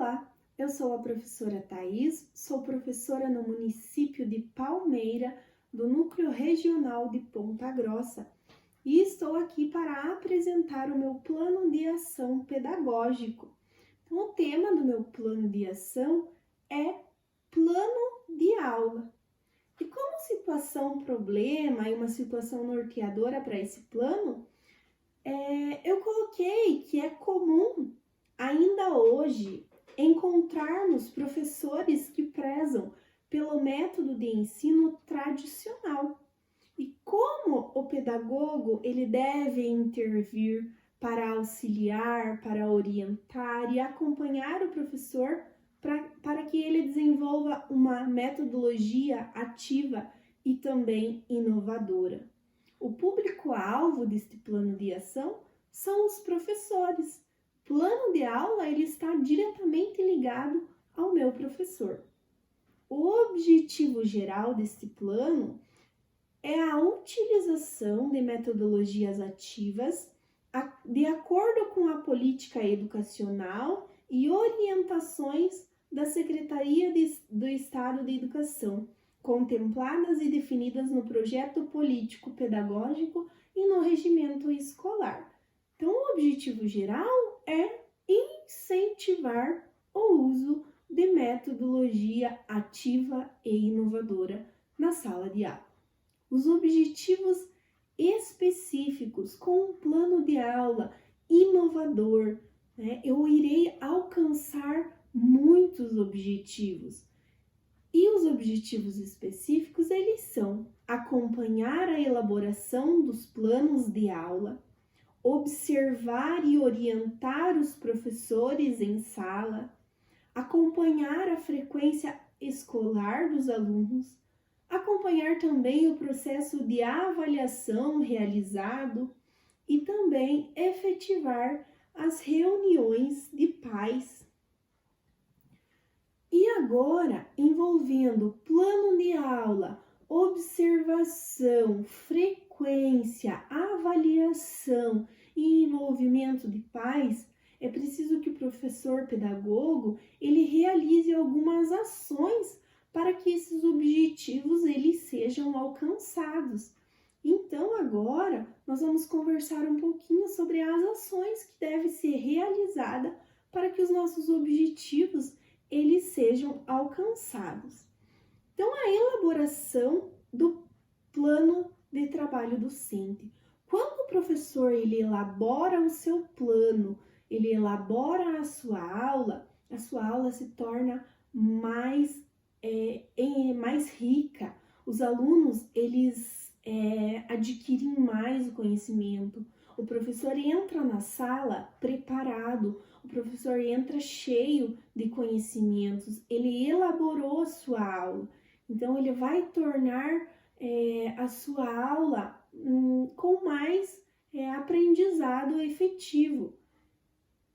Olá, eu sou a professora Thaís, sou professora no município de Palmeira, do Núcleo Regional de Ponta Grossa, e estou aqui para apresentar o meu plano de ação pedagógico. Então, o tema do meu plano de ação é plano de aula. E como situação problema e uma situação norteadora para esse plano, eu coloquei que é comum ainda hoje encontrarmos professores que prezam pelo método de ensino tradicional. E como o pedagogo ele deve intervir para auxiliar, para orientar e acompanhar o professor para que ele desenvolva uma metodologia ativa e também inovadora. O público-alvo deste plano de ação são os professores. O plano de aula ele está diretamente ligado ao meu professor. O objetivo geral deste plano é a utilização de metodologias ativas de acordo com a política educacional e orientações da Secretaria do Estado de Educação, contempladas e definidas no projeto político-pedagógico e no regimento escolar. Então, o objetivo geral é incentivar o uso de metodologia ativa e inovadora na sala de aula. Os objetivos específicos com um plano de aula inovador, eu irei alcançar muitos objetivos. E os objetivos específicos, eles são acompanhar a elaboração dos planos de aula, observar e orientar os professores em sala, acompanhar a frequência escolar dos alunos, acompanhar também o processo de avaliação realizado e também efetivar as reuniões de pais. E agora, envolvendo plano de aula, observação, frequência, avaliação e envolvimento de pais, é preciso que o professor pedagogo ele realize algumas ações para que esses objetivos eles sejam alcançados. Então, agora, nós vamos conversar um pouquinho sobre as ações que devem ser realizadas para que os nossos objetivos eles sejam alcançados. Então, a elaboração do plano de trabalho docente. Quando o professor ele elabora o seu plano, ele elabora a sua aula se torna mais rica. Os alunos, eles adquirem mais o conhecimento. O professor entra na sala preparado, o professor entra cheio de conhecimentos, ele elaborou a sua aula. Então, ele vai tornar a sua aula com mais aprendizado efetivo.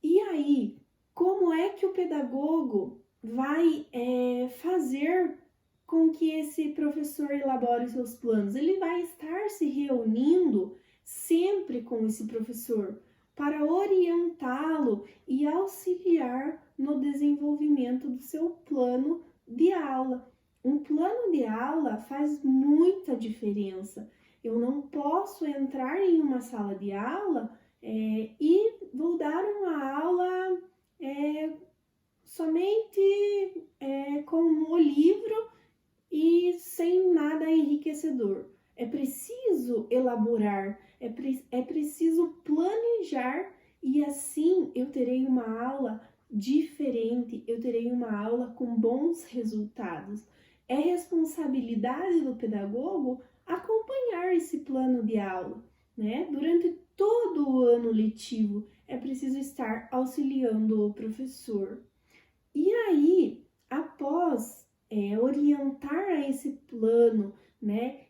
E aí, como é que o pedagogo vai fazer com que esse professor elabore os seus planos? Ele vai estar se reunindo sempre com esse professor para orientá-lo e auxiliar no desenvolvimento do seu plano de aula. Um plano de aula faz muita diferença. Eu não posso entrar em uma sala de aula e vou dar uma aula somente com o livro e sem nada enriquecedor. É preciso elaborar, é preciso planejar e assim eu terei uma aula diferente, eu terei uma aula com bons resultados. É responsabilidade do pedagogo acompanhar esse plano de aula, Durante todo o ano letivo é preciso estar auxiliando o professor. E aí, após orientar a esse plano,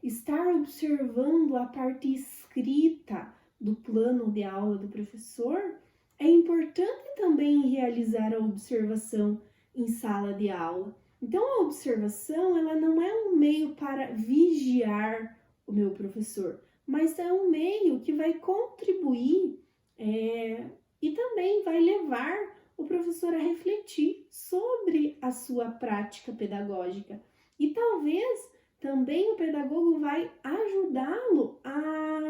estar observando a parte escrita do plano de aula do professor, é importante também realizar a observação em sala de aula. Então, a observação ela não é um meio para vigiar o meu professor, mas é um meio que vai contribuir e também vai levar o professor a refletir sobre a sua prática pedagógica. E talvez também o pedagogo vai ajudá-lo a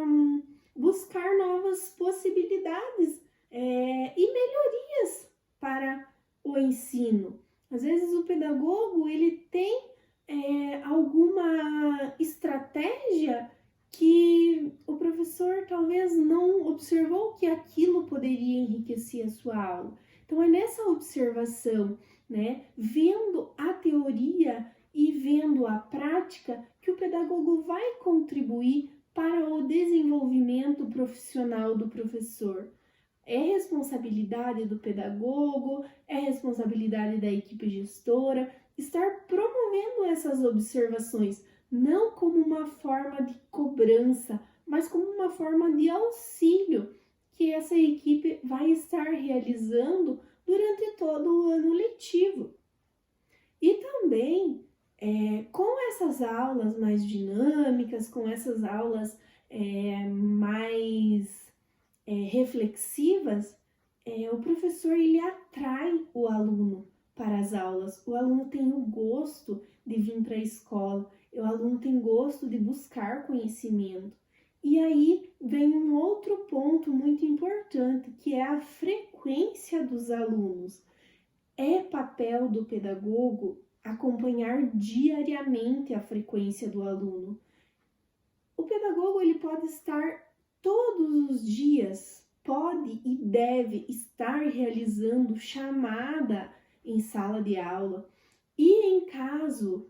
buscar novas possibilidades e melhorias para o ensino. Às vezes o pedagogo ele tem alguma estratégia que o professor talvez não observou que aquilo poderia enriquecer a sua aula. Então é nessa observação, né, vendo a teoria e vendo a prática, que o pedagogo vai contribuir para o desenvolvimento profissional do professor. É responsabilidade do pedagogo, é responsabilidade da equipe gestora estar promovendo essas observações, não como uma forma de cobrança, mas como uma forma de auxílio que essa equipe vai estar realizando durante todo o ano letivo. E também, com essas aulas mais dinâmicas, com essas aulas mais reflexivas, o professor ele atrai o aluno para as aulas. O aluno tem o gosto de vir para a escola, o aluno tem gosto de buscar conhecimento. E aí vem um outro ponto muito importante, que é a frequência dos alunos. É papel do pedagogo acompanhar diariamente a frequência do aluno. O pedagogo ele pode estar todos os dias, pode e deve estar realizando chamada em sala de aula. E em caso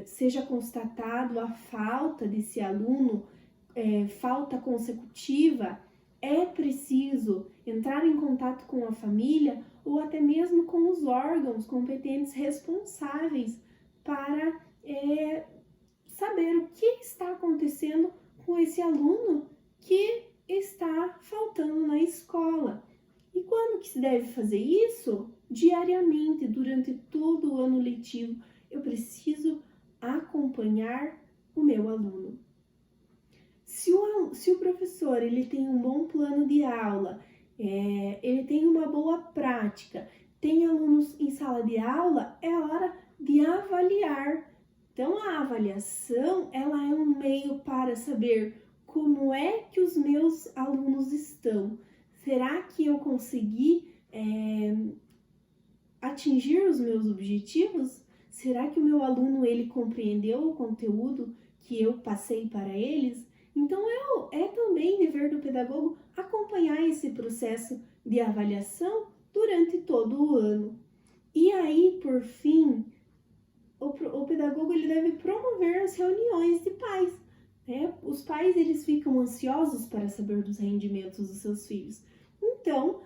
seja constatado a falta desse aluno, falta consecutiva, é preciso entrar em contato com a família ou até mesmo com os órgãos competentes responsáveis para saber o que está acontecendo com esse aluno que está faltando na escola. E quando que se deve fazer isso? Diariamente, durante todo o ano letivo, eu preciso acompanhar o meu aluno. Se o professor ele tem um bom plano de aula, ele tem uma boa prática, tem alunos em sala de aula, é hora de avaliar. Então, a avaliação ela é um meio para saber como é que os meus alunos estão. Será que eu consegui atingir os meus objetivos? Será que o meu aluno ele compreendeu o conteúdo que eu passei para eles? Então, é também dever do pedagogo acompanhar esse processo de avaliação durante todo o ano. E aí, por fim, o pedagogo ele deve promover as reuniões de pais. Os pais eles ficam ansiosos para saber dos rendimentos dos seus filhos. Então,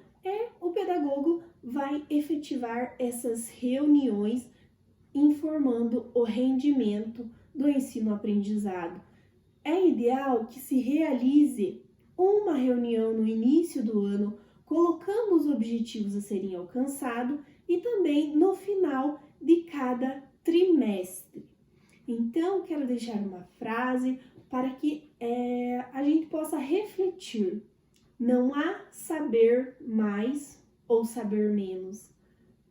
o pedagogo vai efetivar essas reuniões informando o rendimento do ensino-aprendizado. É ideal que se realize uma reunião no início do ano, colocando os objetivos a serem alcançados e também no final de cada trimestre. Então, quero deixar uma frase para que a gente possa refletir. Não há saber mais ou saber menos.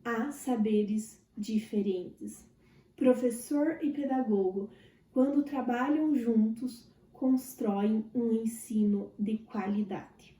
Há saberes diferentes. Professor e pedagogo, quando trabalham juntos, constroem um ensino de qualidade.